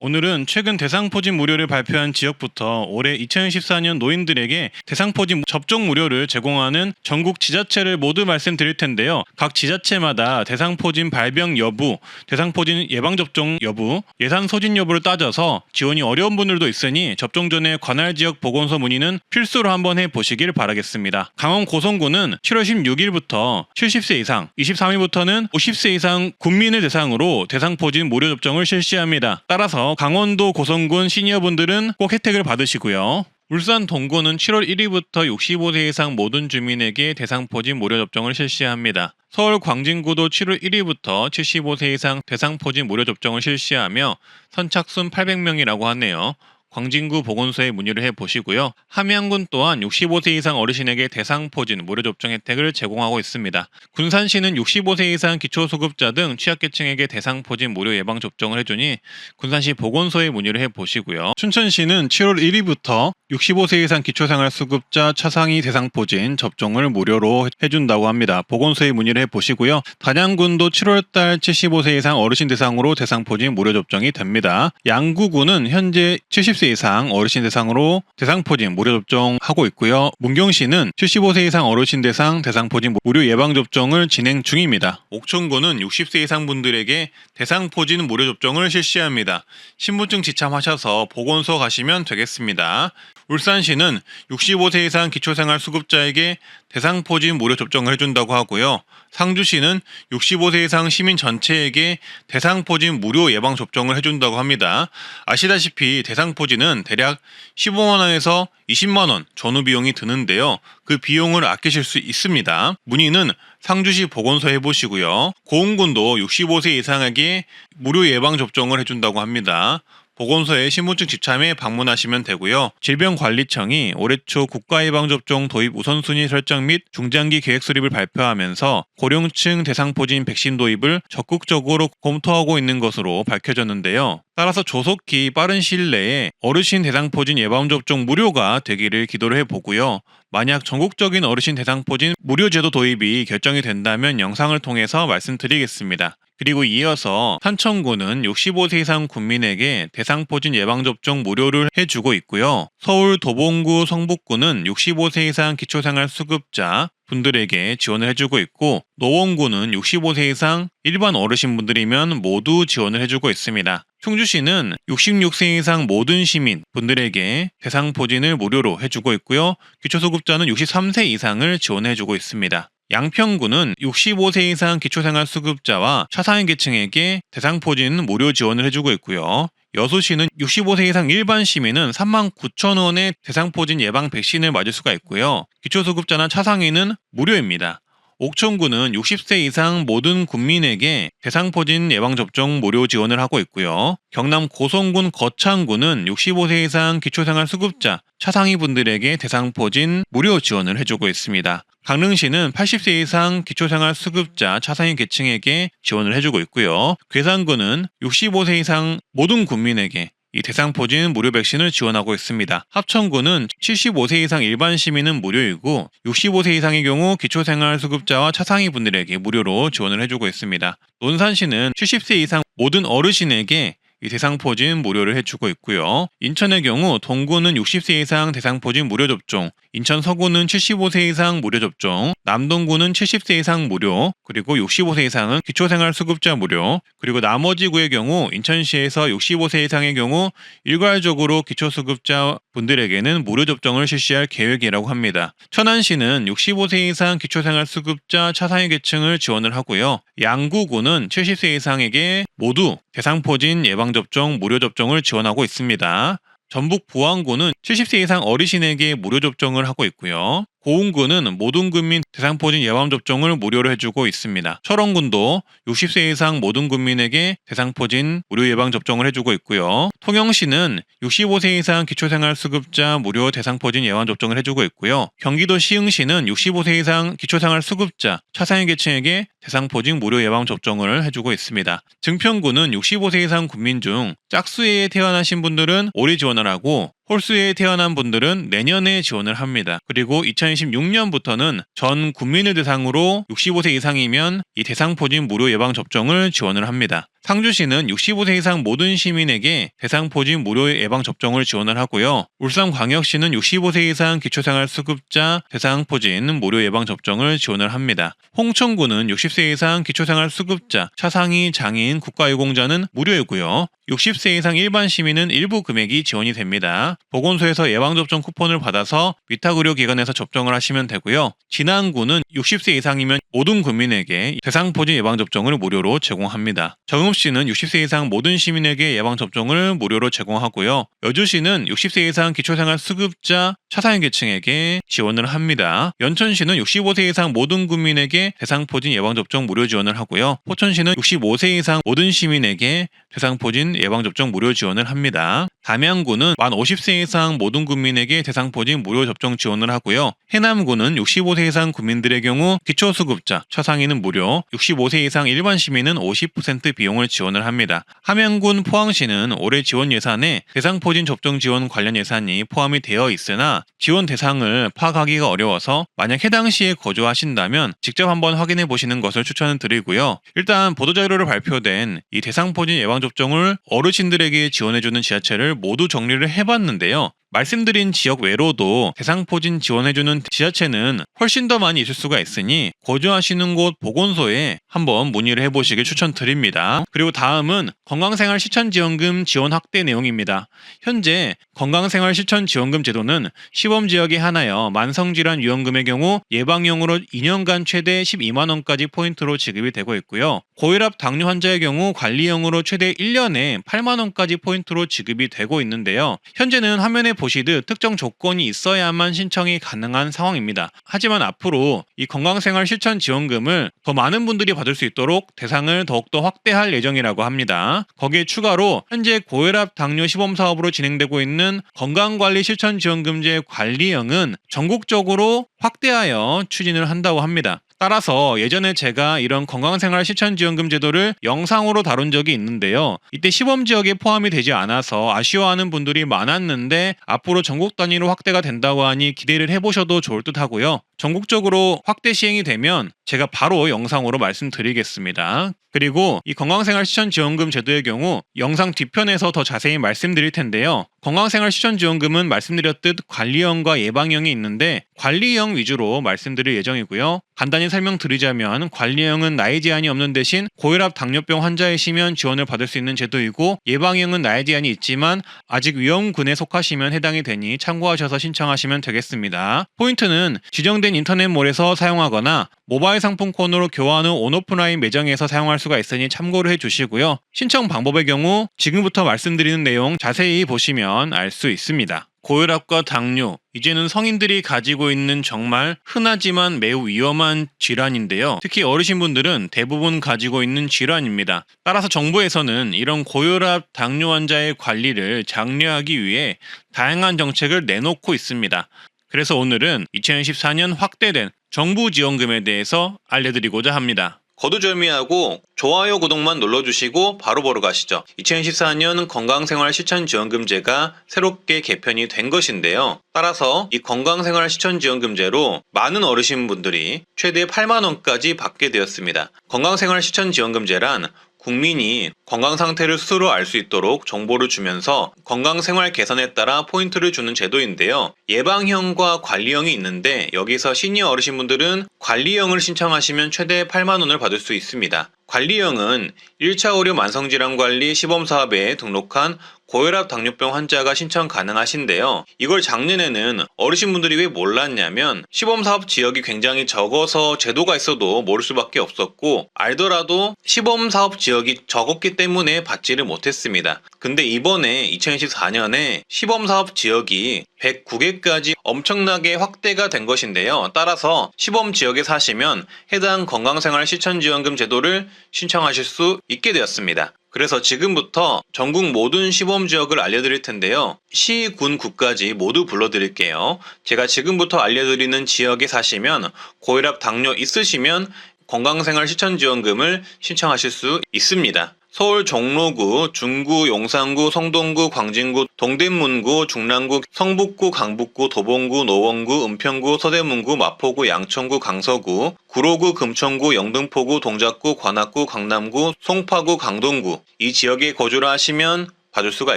오늘은 최근 대상포진 무료를 발표한 지역부터 올해 2014년 노인들에게 대상포진 접종 무료를 제공하는 전국 지자체를 모두 말씀드릴 텐데요. 각 지자체마다 대상포진 발병 여부, 대상포진 예방접종 여부, 예산 소진 여부를 따져서 지원이 어려운 분들도 있으니 접종 전에 관할 지역 보건소 문의는 필수로 한번 해보시길 바라겠습니다. 강원 고성군은 7월 16일부터 70세 이상, 23일부터는 50세 이상 국민을 대상으로 대상포진 무료 접종을 실시합니다. 따라서 강원도 고성군 시니어분들은 꼭 혜택을 받으시고요. 울산 동구는 7월 1일부터 65세 이상 모든 주민에게 대상포진 무료 접종을 실시합니다. 서울 광진구도 7월 1일부터 75세 이상 대상포진 무료 접종을 실시하며 선착순 800명이라고 하네요. 광진구 보건소에 문의를 해보시고요. 함양군 또한 65세 이상 어르신에게 대상포진 무료 접종 혜택을 제공하고 있습니다. 군산시는 65세 이상 기초수급자 등 취약계층에게 대상포진 무료 예방접종을 해주니 군산시 보건소에 문의를 해보시고요. 춘천시는 7월 1일부터 65세 이상 기초생활수급자 차상위 대상포진 접종을 무료로 해준다고 합니다. 보건소에 문의를 해보시고요. 단양군도 7월달 75세 이상 어르신 대상으로 대상포진 무료 접종이 됩니다. 양구군은 현재 70세 이상 어르신 대상으로 대상포진 무료 접종하고 있고요. 문경시는 75세 이상 어르신 대상포진 무료 예방접종을 진행 중입니다. 옥천군은 60세 이상 분들에게 대상포진 무료 접종을 실시합니다. 신분증 지참하셔서 보건소 가시면 되겠습니다. 울산시는 65세 이상 기초생활수급자에게 대상포진 무료 접종을 해준다고 하고요. 상주시는 65세 이상 시민 전체에게 대상포진 무료 예방접종을 해준다고 합니다. 아시다시피 대상포진은 대략 15만원에서 20만원 전후 비용이 드는데요. 그 비용을 아끼실 수 있습니다. 문의는 상주시 보건소 해보시고요. 고흥군도 65세 이상에게 무료 예방접종을 해준다고 합니다. 보건소에 신분증 지참에 방문하시면 되고요. 질병관리청이 올해 초 국가예방접종 도입 우선순위 설정 및 중장기 계획 수립을 발표하면서 고령층 대상포진 백신 도입을 적극적으로 검토하고 있는 것으로 밝혀졌는데요. 따라서 조속히 빠른 시일 내에 어르신 대상포진 예방접종 무료가 되기를 기도를 해보고요. 만약 전국적인 어르신 대상포진 무료제도 도입이 결정이 된다면 영상을 통해서 말씀드리겠습니다. 그리고 이어서 산청구는 65세 이상 국민에게 대상포진 예방접종 무료를 해주고 있고요. 서울 도봉구 성북구는 65세 이상 기초생활수급자 분들에게 지원을 해주고 있고 노원구는 65세 이상 일반 어르신분들이면 모두 지원을 해주고 있습니다. 충주시는 66세 이상 모든 시민 분들에게 대상포진을 무료로 해주고 있고요. 기초수급자는 63세 이상을 지원해주고 있습니다. 양평구는 65세 이상 기초생활수급자와 차상위 계층에게 대상포진 무료 지원을 해주고 있고요. 여수시는 65세 이상 일반 시민은 39,000원의 대상포진 예방 백신을 맞을 수가 있고요. 기초수급자나 차상위는 무료입니다. 옥천구는 60세 이상 모든 국민에게 대상포진 예방접종 무료 지원을 하고 있고요. 경남 고성군 거창구는 65세 이상 기초생활수급자, 차상위 분들에게 대상포진 무료 지원을 해주고 있습니다. 강릉시는 80세 이상 기초생활수급자 차상위 계층에게 지원을 해주고 있고요. 괴산구는 65세 이상 모든 국민에게 이 대상포진 무료 백신을 지원하고 있습니다. 합천구는 75세 이상 일반 시민은 무료이고 65세 이상의 경우 기초생활수급자와 차상위 분들에게 무료로 지원을 해주고 있습니다. 논산시는 70세 이상 모든 어르신에게 이 대상포진 무료를 해주고 있고요. 인천의 경우 동구는 60세 이상 대상포진 무료 접종, 인천 서구는 75세 이상 무료 접종, 남동구는 70세 이상 무료, 그리고 65세 이상은 기초생활수급자 무료, 그리고 나머지 구의 경우 인천시에서 65세 이상의 경우 일괄적으로 기초수급자 분들에게는 무료 접종을 실시할 계획이라고 합니다. 천안시는 65세 이상 기초생활수급자 차상위 계층을 지원을 하고요. 양구구는 70세 이상에게 모두 대상포진 예방접종 무료 접종을 지원하고 있습니다. 전북 부안구는 70세 이상 어르신에게 무료 접종을 하고 있고요. 고흥군은 모든 국민 대상포진 예방접종을 무료로 해주고 있습니다. 철원군도 60세 이상 모든 국민에게 대상포진 무료 예방접종을 해주고 있고요. 통영시는 65세 이상 기초생활수급자 무료 대상포진 예방접종을 해주고 있고요. 경기도 시흥시는 65세 이상 기초생활수급자 차상위 계층에게 대상포진 무료 예방접종을 해주고 있습니다. 증평구는 65세 이상 국민 중 짝수에 태어나신 분들은 올해 지원을 하고 홀수에 태어난 분들은 내년에 지원을 합니다. 그리고 2026년부터는 전 국민을 대상으로 65세 이상이면 이 대상포진 무료 예방접종을 지원을 합니다. 상주시는 65세 이상 모든 시민에게 대상포진 무료 예방접종을 지원을 하고요. 울산광역시는 65세 이상 기초생활수급자 대상포진 무료 예방접종을 지원을 합니다. 홍천구는 60세 이상 기초생활수급자, 차상위 장애인 국가유공자는 무료이고요. 60세 이상 일반 시민은 일부 금액이 지원이 됩니다. 보건소에서 예방접종 쿠폰을 받아서 위탁의료기관에서 접종을 하시면 되고요. 진안구는 60세 이상이면 모든 국민에게 대상포진 예방접종을 무료로 제공합니다. 정읍시는 60세 이상 모든 시민에게 예방접종을 무료로 제공하고요. 여주시는 60세 이상 기초생활수급자 차상위 계층에게 지원을 합니다. 연천시는 65세 이상 모든 국민에게 대상포진 예방접종 무료 지원을 하고요. 포천시는 65세 이상 모든 시민에게 대상포진 예방접종 무료 지원을 합니다. 담양구는 만 50세 이상 모든 국민에게 대상포진 무료 접종 지원을 하고요. 해남구는 65세 이상 국민들의 경우 기초수급자, 차상위는 무료, 65세 이상 일반 시민은 50% 비용을 지원을 합니다. 함양군 포항시는 올해 지원 예산에 대상포진 접종 지원 관련 예산이 포함이 되어 있으나 지원 대상을 파악하기가 어려워서 만약 해당 시에 거주하신다면 직접 한번 확인해 보시는 것을 추천을 드리고요. 일단 보도자료로 발표된 이 대상포진 예방접종을 어르신들에게 지원해주는 지자체를 모두 정리를 해봤는데요. 말씀드린 지역 외로도 대상포진 지원해주는 지자체는 훨씬 더 많이 있을 수가 있으니 거주하시는 곳 보건소에 한번 문의를 해보시길 추천드립니다. 그리고 다음은 건강생활실천지원금 지원 확대 내용입니다. 현재 건강생활실천지원금 제도는 시범지역에 한하여 만성질환위험금의 경우 예방용으로 2년간 최대 12만원까지 포인트로 지급이 되고 있고요. 고혈압 당뇨 환자의 경우 관리용으로 최대 1년에 8만원까지 포인트로 지급이 되고 있는데요. 현재는 화면에 보시듯 특정 조건이 있어야만 신청이 가능한 상황입니다. 하지만 앞으로 이 건강생활실천지원금을 더 많은 분들이 받을 수 있도록 대상을 더욱더 확대할 예정이라고 합니다. 거기에 추가로 현재 고혈압 당뇨 시범사업으로 진행되고 있는 건강관리실천지원금제 관리형은 전국적으로 확대하여 추진을 한다고 합니다. 따라서 예전에 제가 이런 건강생활실천지원금 제도를 영상으로 다룬 적이 있는데요. 이때 시범지역에 포함이 되지 않아서 아쉬워하는 분들이 많았는데 앞으로 전국 단위로 확대가 된다고 하니 기대를 해보셔도 좋을 듯 하고요. 전국적으로 확대 시행이 되면 제가 바로 영상으로 말씀드리겠습니다. 그리고 이 건강생활실천지원금 제도의 경우 영상 뒤편에서 더 자세히 말씀드릴 텐데요. 건강생활실천지원금은 말씀드렸듯 관리형과 예방형이 있는데 관리형 위주로 말씀드릴 예정이고요. 간단히 설명드리자면 관리형은 나이 제한이 없는 대신 고혈압 당뇨병 환자이시면 지원을 받을 수 있는 제도이고 예방형은 나이 제한이 있지만 아직 위험군에 속하시면 해당이 되니 참고하셔서 신청하시면 되겠습니다. 포인트는 지정된 인터넷몰에서 사용하거나 모바일 상품권으로 교환 후 온오프라인 매장에서 사용할 수가 있으니 참고를 해주시고요. 신청 방법의 경우 지금부터 말씀드리는 내용 자세히 보시면 알 수 있습니다. 고혈압과 당뇨, 이제는 성인들이 가지고 있는 정말 흔하지만 매우 위험한 질환인데요. 특히 어르신분들은 대부분 가지고 있는 질환입니다. 따라서 정부에서는 이런 고혈압, 당뇨 환자의 관리를 장려하기 위해 다양한 정책을 내놓고 있습니다. 그래서 오늘은 2014년 확대된 정부 지원금에 대해서 알려드리고자 합니다. 거두절미하고 좋아요 구독만 눌러주시고 바로 가시죠. 2014년 건강생활실천지원금제가 새롭게 개편이 된 것인데요. 따라서 이 건강생활실천지원금제로 많은 어르신분들이 최대 8만원까지 받게 되었습니다. 건강생활실천지원금제란 국민이 건강 상태를 스스로 알 수 있도록 정보를 주면서 건강생활 개선에 따라 포인트를 주는 제도인데요. 예방형과 관리형이 있는데 여기서 시니어 어르신분들은 관리형을 신청하시면 최대 8만 원을 받을 수 있습니다. 관리형은 1차 의료 만성질환관리 시범사업에 등록한 고혈압 당뇨병 환자가 신청 가능하신데요. 이걸 작년에는 어르신분들이 왜 몰랐냐면 시범사업 지역이 굉장히 적어서 제도가 있어도 모를 수밖에 없었고 알더라도 시범사업 지역이 적었기 때문에 받지를 못했습니다. 근데 이번에 2024년에 시범사업 지역이 109개까지 엄청나게 확대가 된 것인데요. 따라서 시범지역에 사시면 해당 건강생활실천지원금 제도를 신청하실 수 있게 되었습니다. 그래서 지금부터 전국 모든 시범지역을 알려드릴 텐데요. 시, 군, 구까지 모두 불러드릴게요. 제가 지금부터 알려드리는 지역에 사시면 고혈압, 당뇨 있으시면 건강생활실천지원금을 신청하실 수 있습니다. 서울 종로구, 중구, 용산구, 성동구, 광진구, 동대문구, 중랑구, 성북구, 강북구, 도봉구, 노원구, 은평구, 서대문구, 마포구, 양천구, 강서구, 구로구, 금천구, 영등포구, 동작구, 관악구, 강남구, 송파구, 강동구 이 지역에 거주를 하시면 받을 수가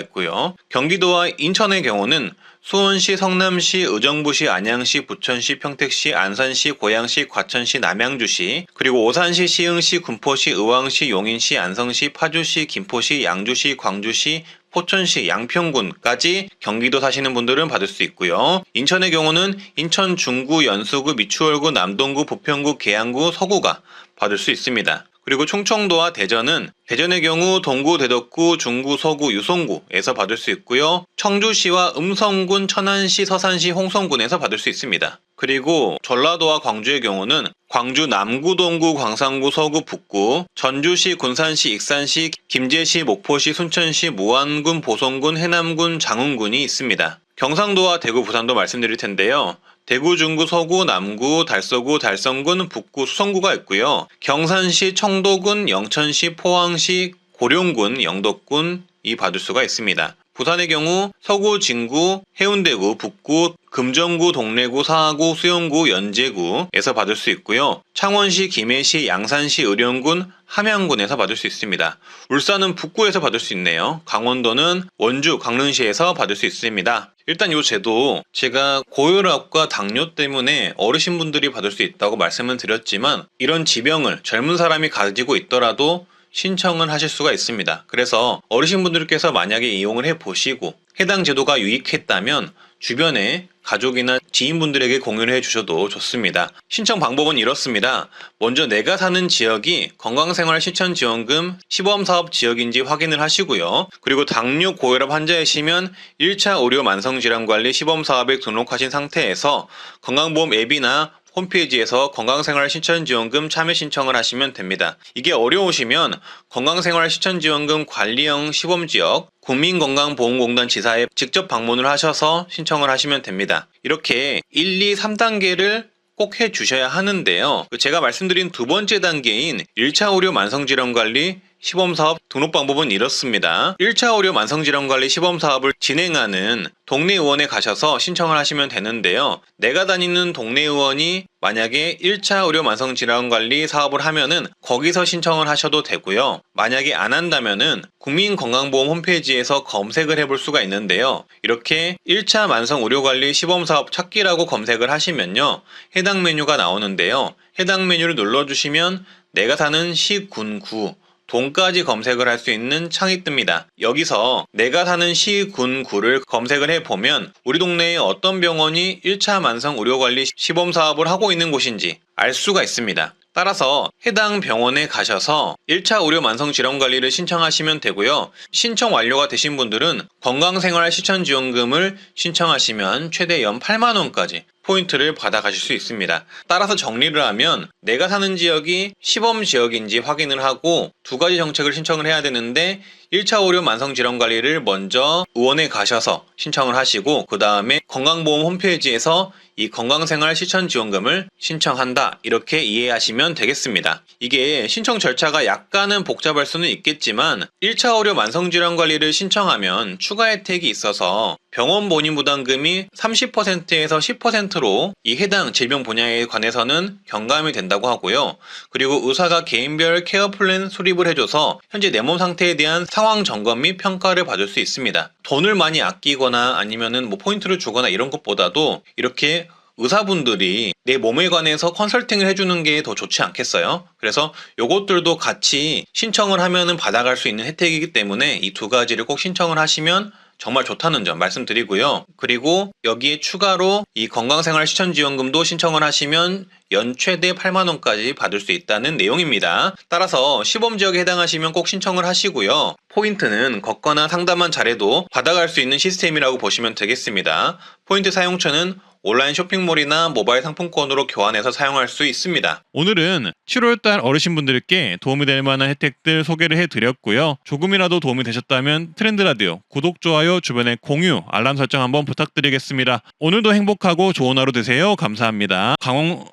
있고요. 경기도와 인천의 경우는 수원시, 성남시, 의정부시, 안양시, 부천시, 평택시, 안산시, 고양시, 과천시, 남양주시, 그리고 오산시, 시흥시, 군포시, 의왕시, 용인시, 안성시, 파주시, 김포시, 양주시, 광주시, 포천시, 양평군까지 경기도 사시는 분들은 받을 수 있고요. 인천의 경우는 인천 중구, 연수구, 미추홀구, 남동구, 부평구, 계양구, 서구가 받을 수 있습니다. 그리고 충청도와 대전의 경우 동구, 대덕구, 중구, 서구, 유성구에서 받을 수 있고요. 청주시와 음성군, 천안시, 서산시, 홍성군에서 받을 수 있습니다. 그리고 전라도와 광주의 경우는 광주 남구, 동구, 광산구, 서구, 북구, 전주시, 군산시, 익산시, 김제시, 목포시, 순천시, 무안군, 보성군, 해남군, 장흥군이 있습니다. 경상도와 대구, 부산도 말씀드릴 텐데요. 대구, 중구, 서구, 남구, 달서구, 달성군, 북구, 수성구가 있고요. 경산시, 청도군, 영천시, 포항시, 고령군, 영덕군이 받을 수가 있습니다. 부산의 경우 서구, 진구, 해운대구, 북구, 금정구, 동래구, 사하구, 수영구, 연제구에서 받을 수 있고요. 창원시, 김해시, 양산시, 의령군, 함양군에서 받을 수 있습니다. 울산은 북구에서 받을 수 있네요. 강원도는 원주, 강릉시에서 받을 수 있습니다. 일단 이 제도 제가 고혈압과 당뇨 때문에 어르신분들이 받을 수 있다고 말씀을 드렸지만 이런 지병을 젊은 사람이 가지고 있더라도 신청을 하실 수가 있습니다. 그래서 어르신분들께서 만약에 이용을 해보시고 해당 제도가 유익했다면 주변에 가족이나 지인분들에게 공유를 해주셔도 좋습니다. 신청 방법은 이렇습니다. 먼저 내가 사는 지역이 건강생활실천지원금 시범사업 지역인지 확인을 하시고요. 그리고 당뇨 고혈압 환자이시면 1차 의료 만성질환관리 시범사업에 등록하신 상태에서 건강보험 앱이나 홈페이지에서 건강생활실천지원금 참여 신청을 하시면 됩니다. 이게 어려우시면 건강생활실천지원금 관리형 시범지역 국민건강보험공단 지사에 직접 방문을 하셔서 신청을 하시면 됩니다. 이렇게 1, 2, 3단계를 꼭 해주셔야 하는데요. 제가 말씀드린 두 번째 단계인 1차 의료 만성질환관리 시범사업 등록 방법은 이렇습니다. 1차 의료 만성질환관리 시범사업을 진행하는 동네 의원에 가셔서 신청을 하시면 되는데요. 내가 다니는 동네 의원이 만약에 1차 의료 만성질환관리 사업을 하면은 거기서 신청을 하셔도 되고요. 만약에 안 한다면은 국민건강보험 홈페이지에서 검색을 해볼 수가 있는데요. 이렇게 1차 만성의료관리 시범사업 찾기라고 검색을 하시면요. 해당 메뉴가 나오는데요. 해당 메뉴를 눌러주시면 내가 사는 시, 군, 구 동까지 검색을 할 수 있는 창이 뜹니다. 여기서 내가 사는 시, 군, 구를 검색을 해보면 우리 동네에 어떤 병원이 1차 만성 의료관리 시범사업을 하고 있는 곳인지 알 수가 있습니다. 따라서 해당 병원에 가셔서 1차 의료 만성질환관리를 신청하시면 되고요. 신청 완료가 되신 분들은 건강생활실천지원금을 신청하시면 최대 연 8만원까지 포인트를 받아가실 수 있습니다. 따라서 정리를 하면 내가 사는 지역이 시범지역인지 확인을 하고 두 가지 정책을 신청을 해야 되는데 1차 의료 만성질환관리를 먼저 의원에 가셔서 신청을 하시고 그 다음에 건강보험 홈페이지에서 이 건강생활실천지원금을 신청한다 이렇게 이해하시면 되겠습니다. 이게 신청 절차가 약간은 복잡할 수는 있겠지만 1차 의료 만성질환관리를 신청하면 추가 혜택이 있어서 병원 본인 부담금이 30%에서 10%로 이 해당 질병 분야에 관해서는 경감이 된다고 하고요. 그리고 의사가 개인별 케어 플랜 수립을 해줘서 현재 내 몸 상태에 대한 상황 점검 및 평가를 받을 수 있습니다. 돈을 많이 아끼거나 아니면은 포인트를 주거나 이런 것보다도 이렇게 의사분들이 내 몸에 관해서 컨설팅을 해주는 게 더 좋지 않겠어요? 그래서 요것들도 같이 신청을 하면은 받아갈 수 있는 혜택이기 때문에 이 두 가지를 꼭 신청을 하시면 정말 좋다는 점 말씀드리고요. 그리고 여기에 추가로 이 건강생활실천지원금도 신청을 하시면 연 최대 8만원까지 받을 수 있다는 내용입니다. 따라서 시범지역에 해당하시면 꼭 신청을 하시고요. 포인트는 걷거나 상담만 잘해도 받아갈 수 있는 시스템이라고 보시면 되겠습니다. 포인트 사용처는 온라인 쇼핑몰이나 모바일 상품권으로 교환해서 사용할 수 있습니다. 오늘은 7월달 어르신분들께 도움이 될 만한 혜택들 소개를 해드렸고요. 조금이라도 도움이 되셨다면 트렌드라디오 구독, 좋아요, 주변에 공유, 알람 설정 한번 부탁드리겠습니다. 오늘도 행복하고 좋은 하루 되세요. 감사합니다. 강원